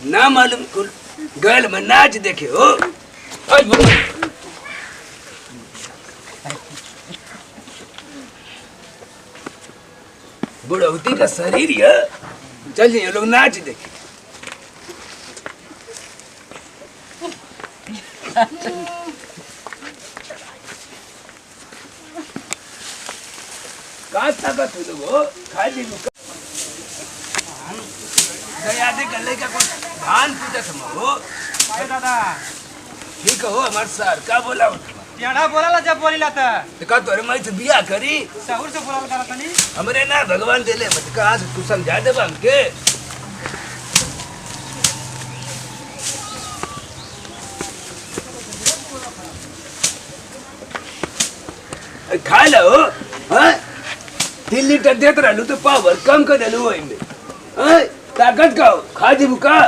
ना मालूम कुल गल में नाच देखे हो। बुढ़ौती का शरीर है, चलिए ये लोग नाच देखे। का ताकत हो लोगो खाली दयादे गले का कुछ धान पूजा समो अरे दादा ठीक हो हमार सर का बोला टेढ़ा बोला जब बोलीला त का तोरे मैं से बियाह करी सहूर से बोला करा तनी हमरे ना भगवान देले मत कहां से तू समझा दे हमके। खा लो हां 3 लीटर देत रहलू तो पावर कम कर देलू ओइ में हां ताकत का खा दी बुका।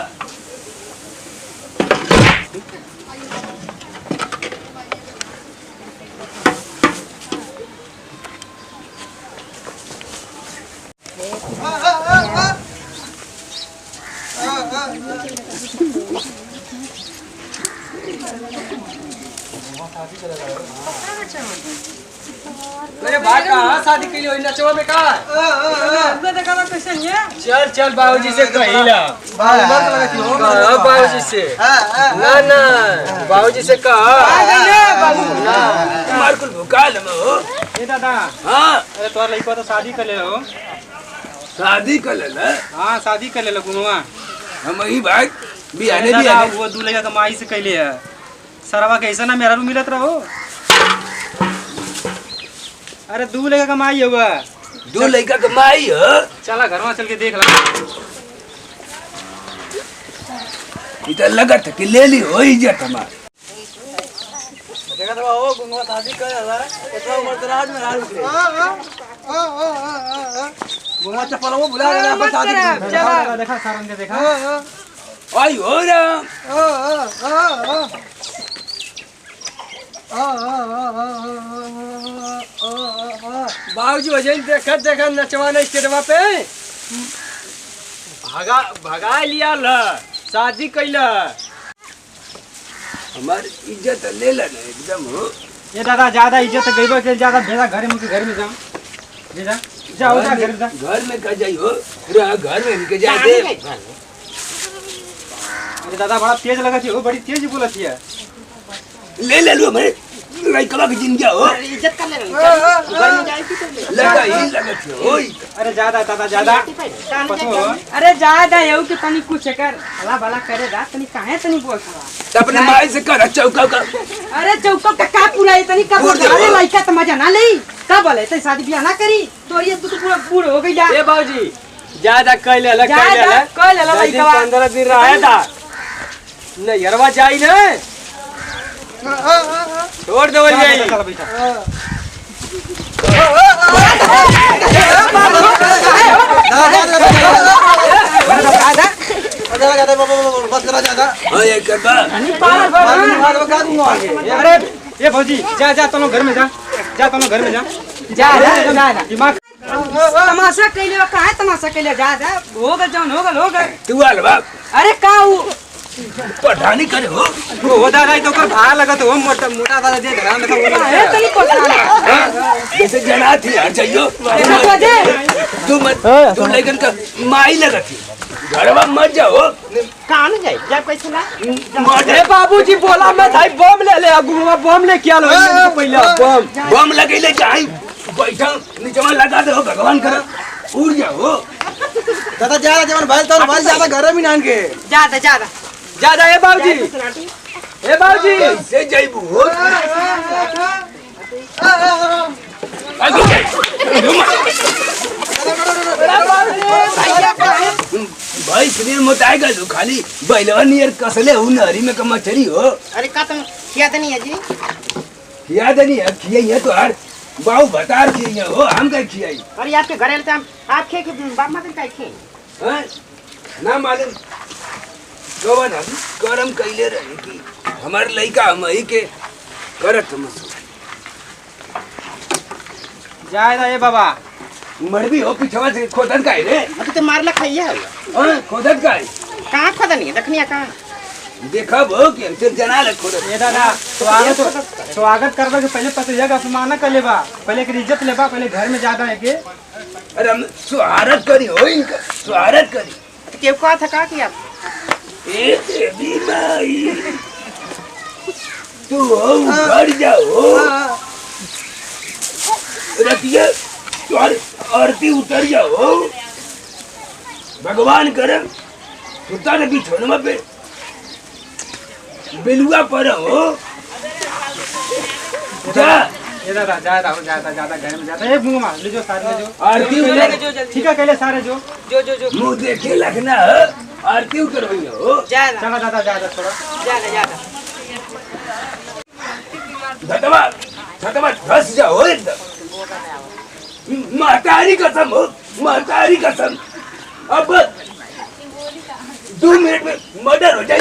अरे भाई कहां शादी के लिए नचवा में का हमने देखा ना कैसे है। चल चल बाबूजी से कहिला बाबूजी से ना ना बाबूजी से कहा बाबू ना मार कुल भुका लमो ए दादा हां अरे तोर लइका तो शादी कर ले हो। शादी कर ले हां शादी कर ले गुनुआ हम ही भाई बियाने वो दू लइका कमाई से कैले है सरवा कैसा ना मेरा रू मिलत रहो। अरे दू लइका कमाई होगा दो लड़का कमाई हो चला घर में चल के देख ला। इधर लगत कि ले ली हो इज्जत हमार देखा तो ओ गुंगवा शादी कर रहा है इतना उम्र तो राज में राज उतरे गुंगवा चप्पल वो भुला गया अपन शादी चला देखा सारंग के देखा आई हो राम बाबूजी वजन देखा देखा नचवाना स्टेटवा पे भगा लिया ल शादी कैला हमार इज्जत ले लेना एकदम हो। ये दादा ज्यादा इज्जत गईबो के ज्यादा भेजा घर में जाओ भेजा जाओ जा घर जा घर में का जाई हो रे घर में इनके जा दे। अरे दादा बड़ा तेज लगत है, बड़ी तेज बोलत है। ले ले लो मैं लड़का की जिंदगी हो इज्जत कर ले घर में जाए की लगा ही लगत है ओए। अरे ज्यादा दादा ज्यादा अरे ज्यादा यू के तनी कुछ कर भला भला करे दा तनी काहे तनी बोल अपने माई से कर चौका का अरे चौका का पूरा तनी का बोल अरे लइका त मजा ना ले का बोले त शादी बियाह ना करी तो ये तू पूरा बूढ़ हो गई जा। ए बाबूजी ज्यादा कैले ल लइका 15 दिन रहे दा न यरवा जाई न छोड़ दो जाई अरे ये भौजी जा दोनों घर में जा दोनों घर में जा दिमाग तमाशा कैले काहे तमाशा कैले जा हो गल जौन हो गल तू आल बाप अरे का पठानी करे हो वो दादा तो कर भार लगत हो मोटा मोटा दादा दे धरा में काहे तनी पठाना जैसे जना थी आ जाइयो तू लेकिन का माई लगत थी घरवा मत जाओ कान जाए जा कैसे ला अरे बाबूजी बोला मैं भाई बम ले गुरुआ बम ले क्या लो पहले बम लगैले जाई बैठा नीचे में लगा दे भगवान कर उड़ जाओ दादा ज्यादा जवन भाई तो भाई ज्यादा घर में नान के ज्यादा ए बाबूजी से जाइबू हो भाई शरीर मोटाई गयो खाली बैलवा नियर कसले हूं नहरी में का मछली हो। अरे का तुम खिया नहीं है जी याद नहीं है खियाई है तो हर बाऊ बता रही हो हम क्या खियाई। अरे आपके घर आते हम आप खे बाप माता का खे हां ना मालूम गवन हम करम कैले रहे कि हमार लइका हम ही के करत मसू जाए ए बाबा मरबी हो पिछवा से खोदत का रे अब तो मारला खाइया हुआ हां खोदत का कहाँ खोदनी है देखनिया कहाँ देखब हो कि हमसे जना ले खोदत ये दादा स्वागत करबा के पहले पत्रिया का अपमान कर लेबा पहले की इज्जत लेबा पहले घर में ज्यादा है के अरे हम स्वागत करी हो इनका स्वागत करी तो क्यों कहा था का किया ए देवी माई तू हो घर जाओ रतिया और आरती उतर जाओ भगवान करे सुता ने बिछोन पे बेलुआ पर हो जा ये दादा ज्यादा हो ज्यादा घर में ज्यादा एक मुंह ले जो सारे ले जो आरती उतर ठीक है कहले सारे जो जो मुंह देखे लगना आरती उतर हुई हो ज्यादा चला दादा ज्यादा थोड़ा ज्यादा धतवा धस जाओ एकदम महतारी कसम हो महतारी कसम अब 2 मिनट में मर्डर हो जाए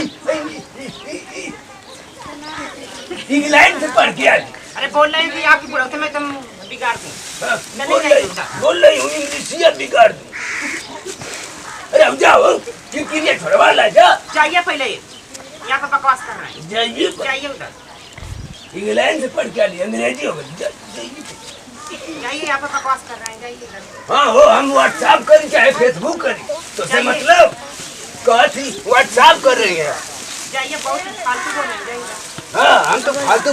इंग्लैंड से पढ़ के आज अरे बोल रही थी आपकी बुढ़ौती में तुम बिगाड़ दी बोल रही हूँ इंग्लिशियत बिगाड़ दूँ अरे अब जाओ क्योंकि छोड़वा ला जा चाहिए पहले यहाँ पे बकवास कर रहे हैं जाइए चाहिए उधर इंग्लैंड से पढ़ के आ लिया अंग्रेजी हो गई जाइए जाइए यहाँ पे बकवास कर रहे हैं जाइए हाँ हो हम व्हाट्सएप करें चाहे फेसबुक करें तो से मतलब कथी व्हाट्सएप कर रही है जाइए बहुत फालतू बोल रहे हैं हाँ हम तो फालतू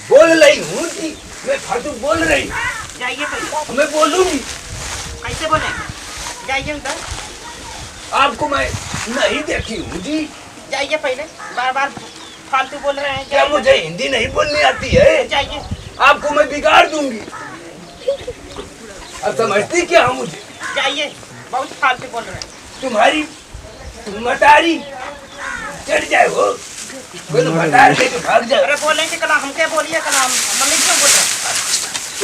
बोल रही हूँ कि मैं फालतू बोल रही हूँ जाइए पहले मैं बोलूंगी कैसे बोले जाइए उधर आपको मैं नहीं देखी हूँ जी जाइए पहले बार बार फालतू बोल रहे हैं क्या मुझे हिंदी नहीं बोलनी आती है जाइए आपको मैं बिगाड़ दूंगी अब समझती क्या हूँ मुझे जाइए बहुत फालतू बोल रहे हैं तुम्हारी मटारी चढ़ जाए वो मटार लेके भाग जाए अरे बोले कि कला हमके बोलिए कला हम नहीं क्यों बोले